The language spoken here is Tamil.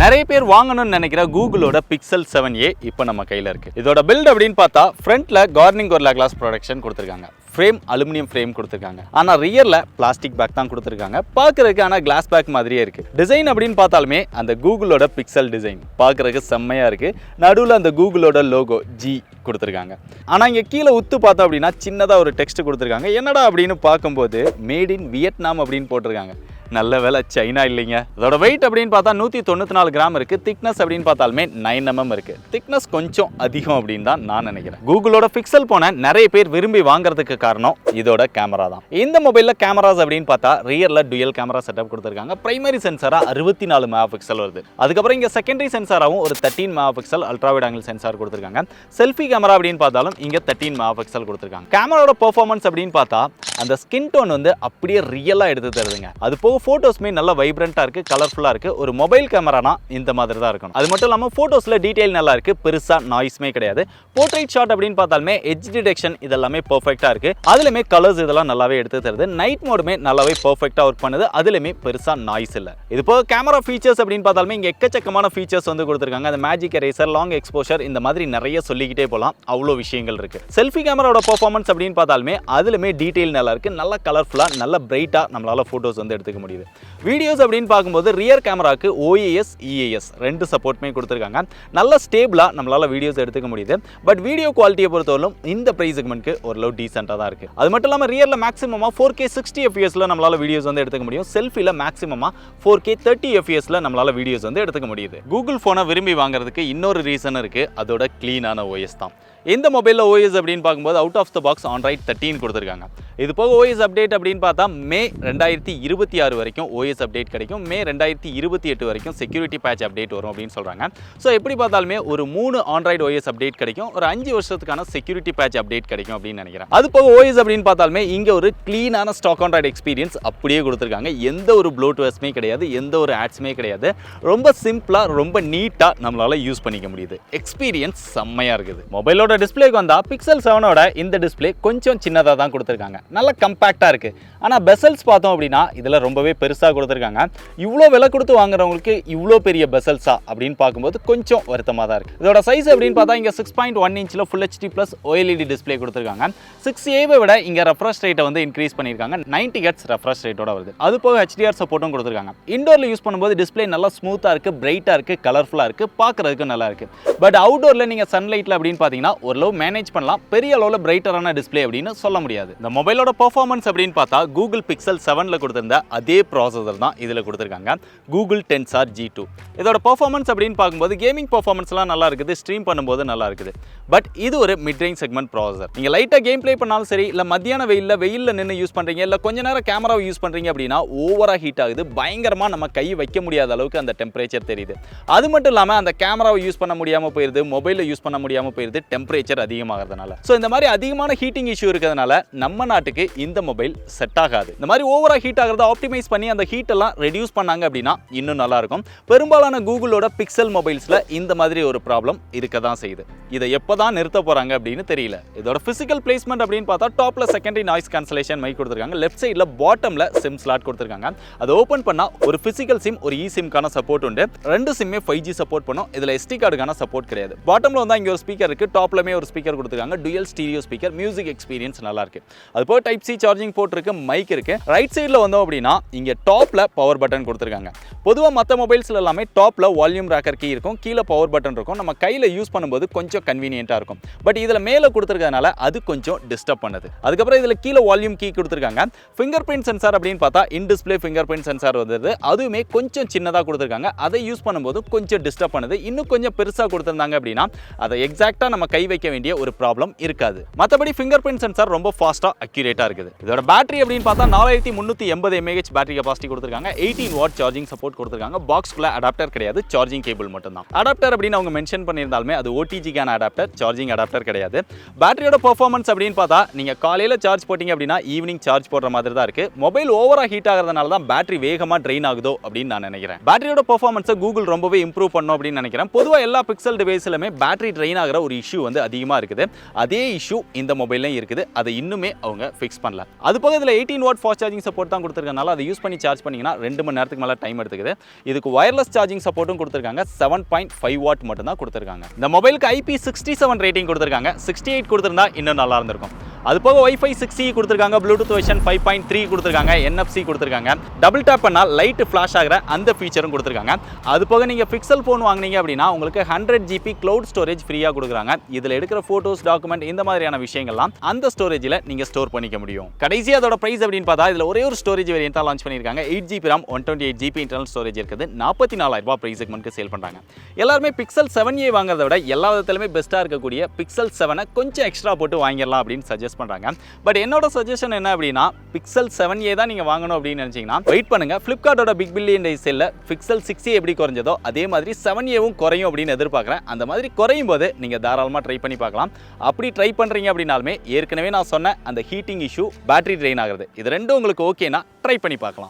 நிறைய பேர் வாங்கணும்னு நினைக்கிற கூகுளோட பிக்சல் 7a இப்போ நம்ம கையில் இருக்கு. இதோட பில்ட் அப்படின்னு பார்த்தா ஃப்ரண்ட்ல கார்னிங் கொர்லா கிளாஸ் ப்ரொடக்ஷன் கொடுத்துருக்காங்க. ஃப்ரேம் அலுமினியம் ஃப்ரேம் கொடுத்துருக்காங்க. ஆனால் ரியரில் பிளாஸ்டிக் பேக் தான் கொடுத்துருக்காங்க. பார்க்கறதுக்கு ஆனால் கிளாஸ் பேக் மாதிரியே இருக்கு. டிசைன் அப்படின்னு பார்த்தாலுமே அந்த கூகுளோட பிக்சல் டிசைன் பார்க்கறதுக்கு செம்மையா இருக்கு. நடுவில் அந்த கூகுளோட லோகோ ஜி கொடுத்துருக்காங்க. ஆனால் இங்கே கீழே உத்து பார்த்தோம் அப்படின்னா சின்னதாக ஒரு டெக்ஸ்ட் கொடுத்துருக்காங்க. என்னடா அப்படின்னு பார்க்கும்போது மேட் இன் வியட்நாம் அப்படின்னு போட்டிருக்காங்க. நல்ல வேலை சைனா இல்லைங்க. அதோட வெயிட் அப்படின்னு பார்த்தா 194 கிராம் இருக்கு. திக்னஸ் அப்படின்னு பார்த்தாலுமே 9 mm இருக்கு. திக்னஸ் கொஞ்சம் அதிகம் அப்படின்னு தான் நான் நினைக்கிறேன். கூகுளோட பிக்சல் போன நிறைய பேர் விரும்பி வாங்குறதுக்கு காரணம் இதோட கேமரா தான். இந்த மொபைல்ல கேமராஸ் அப்படின்னு பார்த்தா ரியர்ல டுயல் கேமரா செட்டப் கொடுத்துருக்காங்க. பிரைமரி சென்சாரா 64 மெகா பிக்சல் வருது. அதுக்கப்புறம் இங்க செகண்டரி சென்சாராவும் ஒரு 13 mega pixel ultra wide angle sensor கொடுத்துருக்காங்க. செல்ஃபி கேமரா அப்படின்னு பார்த்தாலும் இங்க 13 மெகா பிக்சல் கொடுத்துருக்காங்க. கேமராவோட பெர்ஃபார்மன்ஸ் அப்படின்னு பார்த்தா அந்த ஸ்கின் டோன் வந்து அப்படியே ரியலா எடுத்து தருதுங்க. அது போக போட்டோஸ்மே நல்ல வைப்ரண்டா இருக்கு, கலர்ஃபுல்லா இருக்கு. ஒரு மொபைல் கேமரானா இந்த மாதிரி தான் இருக்கணும். அது மட்டும் இல்லாம போட்டோஸ்ல டீடைல் நல்லா இருக்கு, பெருசா நாய்ஸ்மே கிடையாது. போர்ட்ரைட் ஷாட் அப்படின்னு பார்த்தாலுமே எட்ஜ் டிடெக்ஷன் இதெல்லாமே பெர்ஃபெக்ட்டா இருக்கு. அதுலயுமே கலர்ஸ் இதெல்லாம் நல்லாவே எடுத்து தருது. நைட் மோடுமே நல்லாவே பெர்ஃபெக்ட்டா ஒர்க் பண்ணுது. அதுலயுமே பெருசா நாய்ஸ் இல்ல. இது போக கேமரா ஃபீச்சர்ஸ் அப்படின்னு பார்த்தாலுமே இங்க எக்கச்சக்கமான ஃபீச்சர்ஸ் வந்து கொடுத்திருக்காங்க. அந்த மேஜிக் எரேசர், லாங் எக்ஸ்போஷர் இந்த மாதிரி நிறைய சொல்லிக்கிட்டே போலாம். அவ்வளோ விஷயங்கள் இருக்கு. செல்ஃபி கேமராவோட பெர்ஃபார்மன்ஸ் அப்படின்னு பார்த்தாலுமே அதுலயுமே டீடைல் நல்லா இருக்கு. நல்ல கலர்ஃபுல்லா நல்ல பிரைட்டா நம்மளால போட்டோஸ் வந்து எடுத்துக்க முடியுது. வீடியோஸ் அப்படின்னு பார்க்கும்போது ரியர் கேமராக்கு OAS EAS ரெண்டு சப்போர்ட்மே கொடுத்துருக்காங்க. நல்ல ஸ்டேபிளா நம்மளால வீடியோஸ் எடுத்துக்க முடியுது. பட் வீடியோ குவாலிட்டியை பொறுத்தவரைக்கும் இந்த பிரைஸ் செக்மெண்ட்க்கு ஓரளவு டீசென்ட்டாக தான் இருக்கு. அது மட்டும் இல்லாமல் ரியர்ல மேக்ஸிமமா 4K 60 fps நம்மளால வீடியோஸ் வந்து எடுத்துக்க முடியும். செல்ஃபில மேக்ஸிமமா 4K 30 fps நம்மளால வீடியோஸ் வந்து எடுத்துக்க முடியுது. கூகுள் போனை விரும்பி வாங்குறதுக்கு இன்னொரு ரீசன் இருக்கு. அதோட கிளீனான OS தான். இந்த மொபைலில் OS அப்படின்னு பார்க்கும்போது out of the box Android 13 கொடுத்துருக்காங்க. இது போக OS அப்டேட் அப்படின்னு பார்த்தா மே 2026 வரைக்கும் OS அப்டேட் கிடைக்கும். மே 2028 வரைக்கும் செக்யூரிட்டி பேட்ச் அப்டேட் வரும் அப்படின்னு சொல்கிறாங்க. ஸோ எப்படி பார்த்தாலுமே ஒரு 3 Android OS அப்டேட் கிடைக்கும். ஒரு 5 வருஷத்துக்கான செக்யூரிட்டி பேட்ச் அப்டேட் கிடைக்கும் அப்படின்னு நினைக்கிறேன். அது போக OS அப்படின்னு பார்த்தாலுமே இங்கே ஒரு க்ளீனான ஸ்டாக் Android எக்ஸ்பீரியன்ஸ் அப்படியே கொடுத்துருக்காங்க. எந்த ஒரு ப்ளோட்வேர்ஸ்மே கிடையாது, எந்த ஒரு ஆட்ஸுமே கிடையாது. ரொம்ப சிம்பிளாக ரொம்ப நீட்டாக நம்மளால யூஸ் பண்ணிக்க முடியுது. எக்ஸ்பீரியன்ஸ் செம்மையாக இருக்குது. மொபைலோட டிஸ்பிளேக்கு வந்தா பிக்சல் 7ஓட இந்த டிஸ்பிளே கொஞ்சம் சின்னதாக தான் கொடுத்துருக்காங்க. நல்ல கம்பேக்டாக இருக்கு. ஆனால் பெசல்ஸ் பார்த்தோம் அப்படின்னா இதில் ரொம்பவே பெருசாக கொடுத்துருக்காங்க. இவ்வளோ விலை கொடுத்து வாங்குறவங்களுக்கு இவ்வளோ பெரிய பெசல்ஸா அப்படின்னு பார்க்கும்போது கொஞ்சம் வருத்தமாக தான் இருக்கு. இதோட சைஸ் அப்படின்னு பார்த்தா இங்கே 6.1 இன்ச்சில் Full HD Plus OLED display கொடுத்துருக்காங்க. 6A விட இங்கே ரெஃப்ரெஷ் ரேட்டை வந்து இன்க்ரீஸ் பண்ணியிருக்காங்க. 90 Hz ரெஃப்ரெஷ் ரேட்டோட வருது. அது போக HDR சப்போர்ட்டும் கொடுத்துருக்காங்க. இண்டோரில் யூஸ் பண்ணும்போது டிஸ்பிளே நல்லா ஸ்மூத்தாக இருக்கு, பிரைட்டாக இருக்கு, கலர்ஃபுல்லாக இருக்கு, பார்க்கறதுக்கு நல்லா இருக்கு. பட் அவுட்டோரில் நீங்கள் சன்லைட்டில் அப்படின்னு பார்த்தீங்கன்னா ஓரளவு மேனேஜ் பண்ணலாம். பெரிய அளவில் பிரைட்டரான டிஸ்பிளே அப்படின்னு சொல்ல முடியாது. இந்த மொபைலோட பெர்ஃபார்மன்ஸ் அப்படின்னு பார்த்தா கூகுள் பிக்சல் 7ல கொடுத்திருந்த அதே ப்ராசஸர் தான் இதில் கொடுத்துருக்காங்க. Google Tensor G2. இதோட பெர்ஃபார்மன்ஸ் அப்படின்னு பார்க்கும்போது கேமிங் பெர்ஃபார்மன்ஸ்லாம் நல்லா இருக்குது, ஸ்ட்ரீம் பண்ணும்போது நல்லா இருக்குது. பட் இது ஒரு மிட் ரேஞ்ச் செக்மெண்ட் ப்ராசஸர். நீங்கள் லைட்டாக கேம் ப்ளே பண்ணாலும் சரி, இல்லை மத்தியான வெயிலில் நின்று யூஸ் பண்ணுறீங்க, இல்லை கொஞ்ச நேரம் கேமராவை யூஸ் பண்ணுறீங்க அப்படின்னா ஓவராக ஹீட் ஆகுது. பயங்கரமாக நம்ம கை வைக்க முடியாத அளவுக்கு அந்த டெம்பரேச்சர் தெரியுது. அது மட்டும் இல்லாமல் அந்த கேமராவை யூஸ் பண்ண முடியாமல் போயிருது, மொபைலில் யூஸ் பண்ண முடியாமல் போயிருது, டெம்பரேச்சர் அதிகமாகிறதுனால. ஸோ இந்த மாதிரி அதிகமான ஹீட்டிங் இஷ்யூ இருக்கிறதுனால நம்ம நாட்டுக்கு இந்த மொபைல் செட் ஆகாது. இந்த மாதிரி ஓவராக ஹீட் ஆகிறத ஆப்டிமைஸ் பண்ணி அந்த ஹீட் எல்லாம் ரெடியூஸ் பண்ணாங்க அப்படின்னா இன்னும் நல்லா இருக்கும். பெரும்பாலான கூகுளோட பிக்சல் மொபைல்ஸ்ல இந்த மாதிரி ஒரு ப்ராப்ளம் இருக்க தான் செய்யுது. இதை எப்போதான் நிறுத்த போறாங்க அப்படின்னு தெரியல. இதோட பிசிக்கல் பிளேஸ்மெண்ட் அப்படின்னு பார்த்தா டாப்ல செகண்டரி நாய்ஸ் கேன்சலேஷன் மைக் கொடுத்துருக்காங்க. லெஃப்ட் சைடில் பாட்டம்ல சிம் ஸ்லாட் கொடுத்துருக்காங்க. அதை ஓப்பன் பண்ணா ஒரு பிசிக்கல் சிம், ஒரு eSIM-க்கான சப்போர்ட் உண்டு. ரெண்டு சிம்மே 5G சப்போர்ட் பண்ணும். இதுல SD கார்டுக்கான சப்போர்ட் கிடையாது. பாட்டம்ல வந்து இங்க ஒரு ஸ்பீக்கர் இருக்கு, டாப்லமே ஒரு ஸ்பீக்கர் கொடுத்துருக்காங்க. Dual stereo speaker, music experience நல்லா இருக்கு. அது போக டைப் C சார்ஜிங் போர்ட் இருக்கு, மைக் இருக்கு. ரைட் சைடில் வந்தோம் அப்படின்னா இங்க டாப்ல பவர் பட்டன் கொடுத்துருக்காங்க. பொதுவாக மற்ற மொபைல்ஸ்ல எல்லாமே டாப்ல வால்யூம் ராக்கர் கீ இருக்கும், கீழே பவர் பட்டன் இருக்கும். நம்ம கையில யூஸ் பண்ணும்போது கொஞ்சம் கன்வீனியன்ட்டா இருக்கும். பட் இதுல மேலே கொடுத்துருக்கறதுனால அது கொஞ்சம் டிஸ்டர்ப் பண்ணுது. அதுக்கப்புறம் இதுல கீழே வால்யூம் கீ கொடுத்துருக்காங்க. ஃபிங்கர் பிரிண்ட் சென்சார் அப்படின்னு பார்த்தா in display finger print sensor வருது. அதுவுமே கொஞ்சம் சின்னதாக கொடுத்துருக்காங்க. அதை யூஸ் பண்ணும்போது கொஞ்சம் டிஸ்டர்ப் பண்ணுது. இன்னும் கொஞ்சம் பெருசாக கொடுத்துருந்தாங்க அப்படின்னா அதை எக்ஸாக்டா நம்ம கை வைக்க வேண்டிய ஒரு ப்ராப்ளம் இருக்காது. மற்றபடி ஃபிங்கர் பிரிண்ட் சென்சார் ரொம்ப ஃபாஸ்டா அக்யூரேட்டா இருக்குது. இதோட பேட்டரி அப்படின்னு பார்த்தா 4380 mAh பேட்டரி கெபாசிட்டி கொடுத்துருக்காங்க. 18 வாட் சார்ஜிங் சப்போர்ட் கொடுத்துருக்காங்க. பாக்ஸ்க்குள்ள அடாப்டர் கிடையாது, சார்ஜிங் கேபிள் மட்டும் தான். அடாப்டர் அப்படின்னு அவங்க மென்ஷன் பண்ணியிருந்தாலுமே அது OTG-க்கான அடாப்டர், சார்ஜிங் அடாப்டர் கிடையாது. பேட்டரியோட பெர்ஃபார்மன்ஸ் அப்படின்னு பார்த்தா நீங்க காலையில சார்ஜ் போட்டீங்க அப்படின்னா ஈவினிங் சார்ஜ் போடுற மாதிரி தான் இருக்கு. மொபைல் ஓவரா ஹீட் ஆகிறதுனால தான் பேட்டரி வேகமா ட்ரெயின் ஆகுதோ அப்படின்னு நான் நினைக்கிறேன். பேட்டரியோட பெர்ஃபார்மன்ஸை கூகுள் ரொம்பவே இம்ப்ரூவ் பண்ணணும் அப்படின்னு நினைக்கிறேன். பொதுவாக எல்லா பிக்சல் டிவைஸ்லுமே பேட்டரி ட்ரெயின் ஆகிற ஒரு இஷ்யூ வந்து வந்து அதிகமாக இருக்குது. அதே இஷ்யூ இந்த மொபைல்லையும் இருக்குது. அதை இன்னுமே அவங்க ஃபிக்ஸ் பண்ணல. அது போக இதில் 18 வாட் ஃபாஸ்ட் சார்ஜிங் சப்போர்ட் தான் கொடுத்துருக்கனால அதை யூஸ் பண்ணி சார்ஜ் பண்ணிங்கன்னா 2 மணி நேரத்துக்கு மேலே டைம் எடுத்துக்குது. இதுக்கு வயர்லெஸ் சார்ஜிங் சப்போர்ட்டும் கொடுத்துருக்காங்க. 7.5 வாட் மட்டும் தான் கொடுத்துருக்காங்க. இந்த மொபைலுக்கு IP67 ரேட்டிங் கொடுத்துருக்காங்க. 68 கொடுத்துருந்தா இன்னும் நல்லா இருந்திருக்கும். அது போக Wi-Fi 6E கொடுத்துருக்காங்க. ப்ளூடூத் வெர்ஷன் 5.3 கொடுத்துருக்காங்க. NFC கொடுத்துருக்காங்க. டபுள் டேப் பண்ணால் லைட் ஃப்ளாஷ் ஆகிற அந்த ஃபீச்சரும் கொடுத்துருக்காங்க. அது போக நீங்கள் பிக்சல் ஃபோன் வாங்கினீங்க அப்படின்னா உங்களுக்கு 100 GB க்ளவுட் ஸ்டோரேஜ் ஃப்ரீயாக கொடுக்குறாங்க. இதில் எடுக்கிற ஃபோட்டோஸ், டாக்குமெண்ட் இந்த மாதிரியான விஷயங்கள்லாம் அந்த ஸ்டோரேஜில் நீங்கள் ஸ்டோர் பண்ணிக்க முடியும். கடைசியாக அதோட ப்ரைஸ் அப்படின்னு பார்த்தா இதில் ஒரே ஒரு ஸ்டோரேஜ் வேரியன்ட் தான் லான்ச் பண்ணியிருக்காங்க. 8GB RAM 128 GB internal storage இருக்குது. 44,000 ரூபாய் ப்ரைஸ் செக்மெண்ட்க்கு சேல் பண்ணுறாங்க. எல்லாருமே பிக்சல் 7A வாங்குறத விட எல்லா விதத்திலுமே பெஸ்ட்டாக இருக்கக்கூடிய பிக்சல் 7 கொஞ்சம் எக்ஸ்ட்ரா போட்டு வாங்கிடலாம் அப்படின்னு சஜஸ்ட் பண்ணுறாங்க. பட் என்னோட சஜஷன் என்ன அப்படின்னா பிக்சல் 7A தான் நீங்கள் வாங்கணும் அப்படின்னு நினச்சிங்கன்னா வெயிட் பண்ணுங்கள். ஃப்ளிப்கார்ட்டோட பிக் பில்லியன் டே சேலில் பிக்சல் 6A எப்படி குறைஞ்சதோ அதே மாதிரி 7Aவும் குறையும் அப்படின்னு எதிர்பார்க்குறேன். அந்த மாதிரி குறையும் போது நீங்கள் தாராளமாக ட்ரை பண்ணி பார்க்கலாம். அப்படி ட்ரை பண்ணுறீங்க அப்படின்னாலுமே ஏற்கனவே நான் சொன்ன அந்த ஹீட்டிங் இஷ்யூ, பேட்டரி ட்ரெயின் ஆகிறது, இது ரெண்டும் உங்களுக்கு ஓகேனா ட்ரை பண்ணி பார்க்கலாம்.